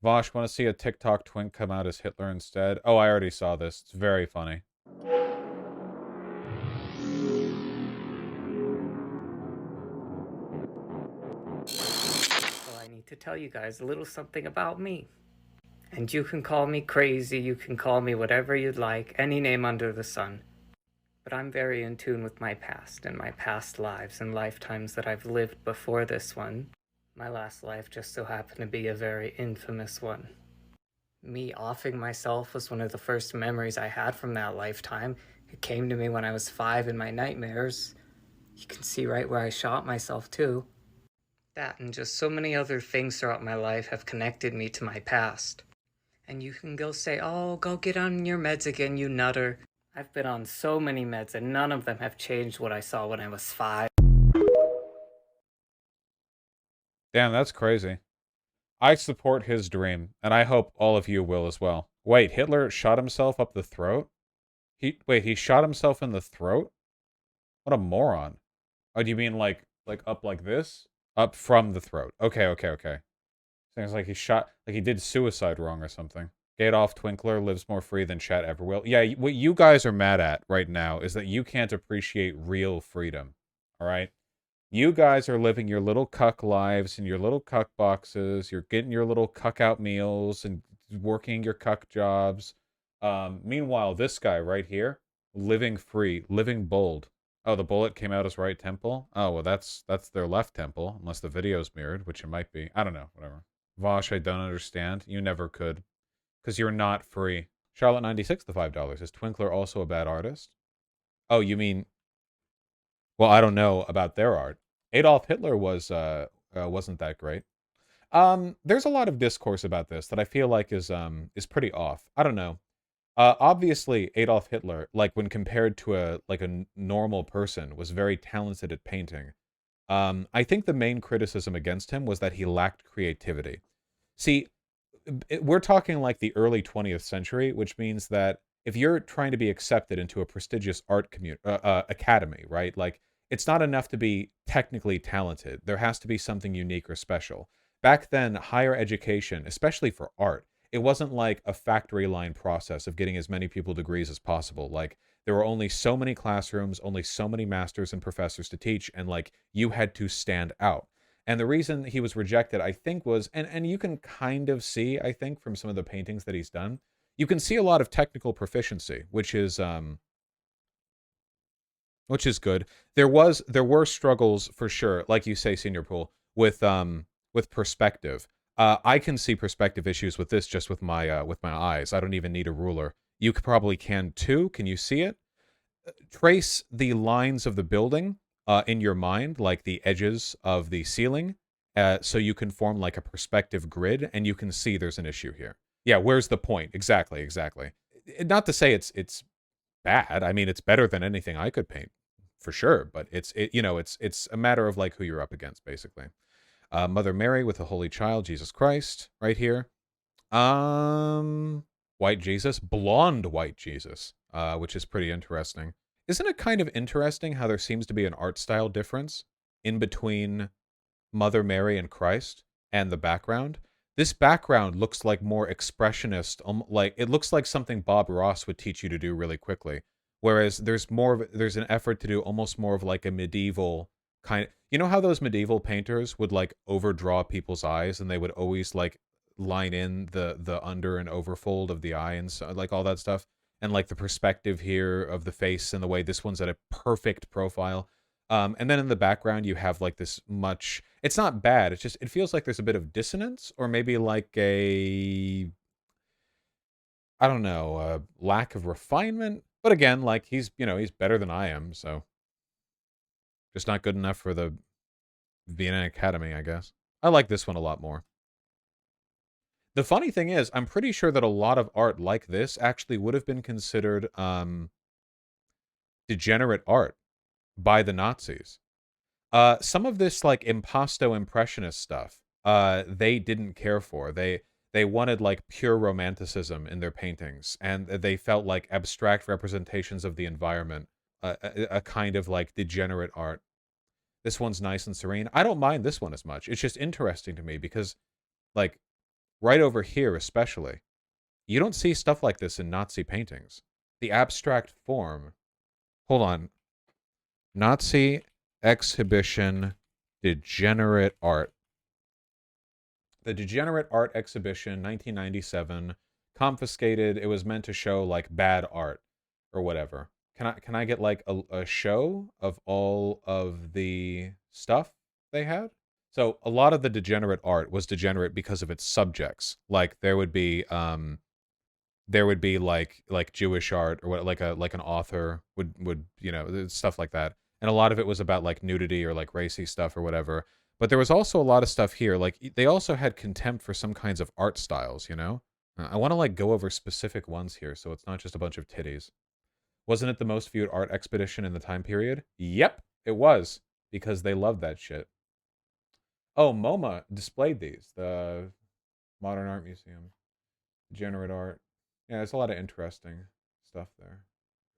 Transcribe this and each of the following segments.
Vaush, want to see a TikTok twink come out as Hitler instead? Oh, I already saw this. It's very funny. Well, I need to tell you guys a little something about me. And you can call me crazy, you can call me whatever you'd like, any name under the sun. But I'm very in tune with my past and my past lives and lifetimes that I've lived before this one. My last life just so happened to be a very infamous one. Me offing myself was one of the first memories I had from that lifetime. It came to me when I was 5 in my nightmares. You can see right where I shot myself, too. That and just so many other things throughout my life have connected me to my past. And you can go say, oh, go get on your meds again, you nutter. I've been on so many meds and none of them have changed what I saw when I was 5. Damn, that's crazy. I support his dream, and I hope all of you will as well. Wait, Hitler shot himself up the throat? He shot himself in the throat? What a moron. Oh, do you mean like up like this? Up from the throat. Okay. Sounds like he did suicide wrong or something. Gadolf Twinkler lives more free than chat ever will. Yeah, what you guys are mad at right now is that you can't appreciate real freedom. All right? You guys are living your little cuck lives in your little cuck boxes. You're getting your little cuck out meals and working your cuck jobs. Meanwhile, this guy right here, living free, living bold. Oh, the bullet came out his right temple? Oh, well, that's their left temple, unless the video's mirrored, which it might be. I don't know, whatever. Vosh, I don't understand. You never could. Because you're not free. Charlotte96, the $5. Is Twinkler also a bad artist? Oh, you mean... Well, I don't know about their art. Adolf Hitler wasn't that great. There's a lot of discourse about this that I feel like is pretty off. I don't know. Obviously, Adolf Hitler, like when compared to a normal person, was very talented at painting. I think the main criticism against him was that he lacked creativity. See, we're talking like the early 20th century, which means that if you're trying to be accepted into a prestigious art academy, right? Like, it's not enough to be technically talented. There has to be something unique or special. Back then, higher education, especially for art, it wasn't like a factory line process of getting as many people degrees as possible. Like, there were only so many classrooms, only so many masters and professors to teach, and like, you had to stand out. And the reason he was rejected, I think, was, and you can kind of see, I think, from some of the paintings that he's done, you can see a lot of technical proficiency, which is good. There were struggles for sure, like you say, Senior Pool, with perspective. I can see perspective issues with this just with my eyes. I don't even need a ruler. You probably can too. Can you see it? Trace the lines of the building in your mind, like the edges of the ceiling, so you can form like a perspective grid, and you can see there's an issue here. Yeah, where's the point? Exactly. Not to say it's bad. I mean, it's better than anything I could paint, for sure. But it's a matter of like who you're up against, basically. Mother Mary with the Holy Child, Jesus Christ, right here. White Jesus, blonde white Jesus, which is pretty interesting. Isn't it kind of interesting how there seems to be an art style difference in between Mother Mary and Christ and the background? This background looks like more expressionist, like it looks like something Bob Ross would teach you to do really quickly. Whereas there's an effort to do almost more of like a medieval kind. You know how those medieval painters would like overdraw people's eyes, and they would always like line in the under and overfold of the eye and so, like all that stuff, and like the perspective here of the face and the way this one's at a perfect profile. And then in the background you have like this much, it's not bad, it's just it feels like there's a bit of dissonance, or maybe like a, I don't know, a lack of refinement. But again, like he's better than I am, so just not good enough for the Vienna Academy, I guess. I like this one a lot more. The funny thing is, I'm pretty sure that a lot of art like this actually would have been considered degenerate art by the Nazis. Some of this like impasto impressionist stuff, they didn't care for. They wanted like pure romanticism in their paintings, and they felt like abstract representations of the environment, a kind of like degenerate art. This one's nice and serene. I don't mind this one as much. It's just interesting to me because, like, right over here especially. You don't see stuff like this in Nazi paintings. The abstract form. Hold on. Nazi exhibition, degenerate art. The Degenerate Art Exhibition, 1997, confiscated. It was meant to show like bad art or whatever. Can I get like a show of all of the stuff they had? So a lot of the degenerate art was degenerate because of its subjects. Like there would be like Jewish art or what, like an author would stuff like that. And a lot of it was about like nudity or like racy stuff or whatever. But there was also a lot of stuff here. Like they also had contempt for some kinds of art styles, you know? I want to like go over specific ones here so it's not just a bunch of titties. Wasn't it the most viewed art expedition in the time period? Yep, it was, because they loved that shit. Oh, MoMA displayed these. The Modern Art Museum. Degenerate art. Yeah, there's a lot of interesting stuff there.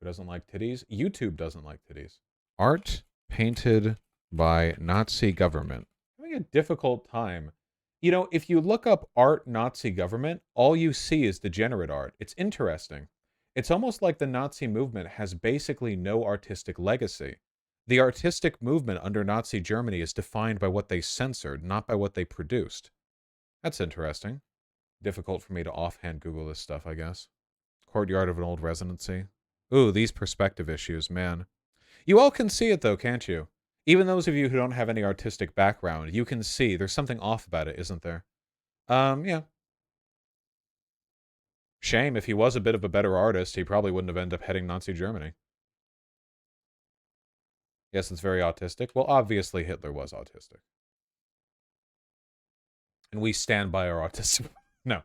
Who doesn't like titties? YouTube doesn't like titties. Art painted by Nazi government. Having a difficult time. You know, if you look up art Nazi government, all you see is degenerate art. It's interesting. It's almost like the Nazi movement has basically no artistic legacy. The artistic movement under Nazi Germany is defined by what they censored, not by what they produced. That's interesting. Difficult for me to offhand Google this stuff, I guess. Courtyard of an old residency. Ooh, these perspective issues, man. You all can see it, though, can't you? Even those of you who don't have any artistic background, you can see there's something off about it, isn't there? Yeah. Shame, if he was a bit of a better artist, he probably wouldn't have ended up heading Nazi Germany. Yes, it's very autistic. Well, obviously Hitler was autistic. And we stand by our autism. No.